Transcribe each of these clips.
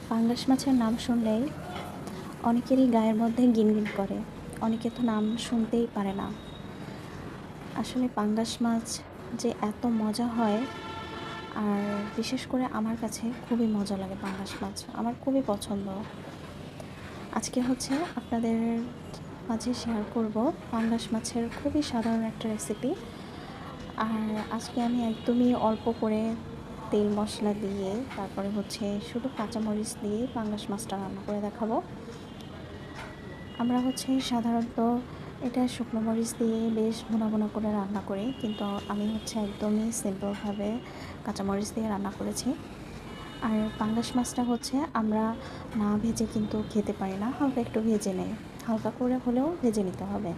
পাঙ্গাস মাছের নাম শুনলেই অনেকেরই গায়ের মধ্যে গিনগিন করে। অনেকে তো নাম শুনতেই পারে না। আসলে পাঙ্গাস মাছ যে এত মজা হয়, আর বিশেষ করে আমার কাছে খুবই মজা লাগে পাঙ্গাস মাছ। আমার খুবই পছন্দ। আজকে হচ্ছে আপনাদের মাঝে শেয়ার করব পাঙ্গাস মাছের খুবই সাধারণ একটা রেসিপি। আর আজকে আমি একদমই অল্প করে তেল মশলা দিয়ে, তারপরে হচ্ছে শুধু কাঁচামরিচ দিয়ে পাঙ্গাস মাছটা রান্না করে দেখাবো। আমরা হচ্ছে সাধারণত এটা শুকনো মরিচ দিয়ে বেশ ভুনা ভুনা করে রান্না করি, কিন্তু আমি হচ্ছে একদমই সিম্পলভাবে কাঁচামরিচ দিয়ে রান্না করেছি। আর পাঙ্গাস মাছটা হচ্ছে আমরা না ভেজে কিন্তু খেতে পারি না, হালকা একটু ভেজে নেই, হালকা করে হলেও ভেজে নিতে হবে।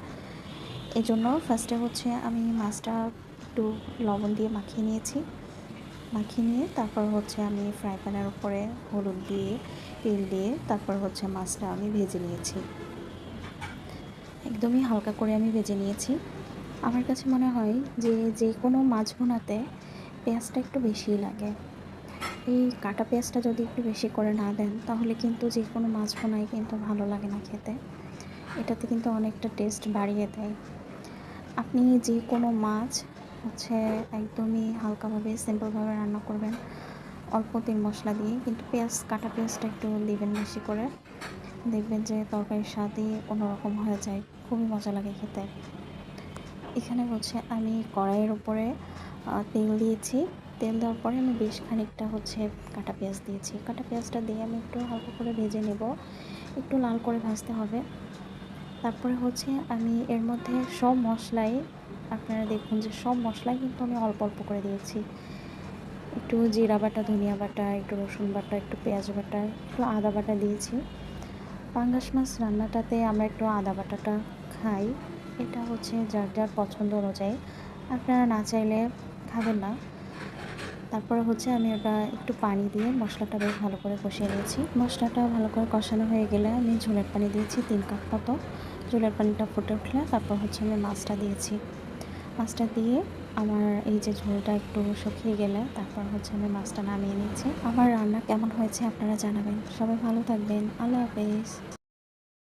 এই জন্য ফার্স্টে হচ্ছে আমি মাছটা একটু লবণ দিয়ে মাখিয়ে নিয়েছি। মাখিয়ে নিয়ে তারপর হচ্ছে আমি ফ্রাই প্যানের উপরে হলুদ দিয়ে তেল দিয়ে তারপর হচ্ছে মাছটা আমি ভেজে নিয়েছি। একদমই হালকা করে আমি ভেজে নিয়েছি। আমার কাছে মনে হয় যে কোনো মাছ ভুনাতে পেঁয়াজটা একটু বেশিই লাগে। এই কাটা পেঁয়াজটা যদি একটু বেশি করে না দেন, তাহলে কিন্তু যে কোনো মাছ ভুনাই কিন্তু ভালো লাগে না খেতে। এটাতে কিন্তু অনেকটা টেস্ট বাড়িয়ে দেয়। আপনি যে কোনো মাছ হচ্ছে একদমই হালকাভাবে সিম্পলভাবে রান্না করবেন, অল্প তেল মশলা দিয়ে, কিন্তু কাটা পেঁয়াজটা একটু দিবেন বেশি করে। দেখবেন যে তরকারির স্বাদই অন্যরকম হয়ে যায়, খুবই মজা লাগে খেতে। এখানে হচ্ছে আমি কড়াইয়ের উপরে তেল দিয়েছি। তেল দেওয়ার পরে আমি বেশ খানিকটা হচ্ছে কাটা পেঁয়াজ দিয়েছি। কাটা পেঁয়াজটা দিয়ে আমি একটু হালকা করে ভেজে নেব, একটু লাল করে ভাজতে হবে। তারপরে হচ্ছে আমি এর মধ্যে সব মশলাই, আপনারা দেখুন যে সব মশলাই কিন্তু আমি অল্প অল্প করে দিয়েছি। একটু জিরা বাটা, ধনিয়া বাটা, একটু রসুন বাটা, একটু পেঁয়াজ বাটা, একটু আদা বাটা দিয়েছি। পাঙ্গাস মাছ রান্নাটাতে আমরা একটু আদা বাটাটা খাই। এটা হচ্ছে যার যার পছন্দ অনুযায়ী, আপনারা না চাইলে খাবেন না। তারপরে হচ্ছে আমি ওটা একটু পানি দিয়ে মশলাটা বেশ ভালো করে কষিয়ে নিয়েছি। মশলাটা ভালো করে কষানো হয়ে গেলে আমি ঝোলের পানি দিয়েছি 3 কাপ মতো। ঝোলের পানিটা ফুটে উঠলে তারপর হচ্ছে আমি মাছটা দিয়েছি। মাছটা দিয়ে আমার এই যে ঝোলটা একটু শুকিয়ে গেলে তারপর হচ্ছে আমি মাছটা নামিয়ে নিয়েছি। আমার রান্না কেমন হয়েছে আপনারা জানাবেন। সবাই ভালো থাকবেন। আল্লাহ হাফেজ।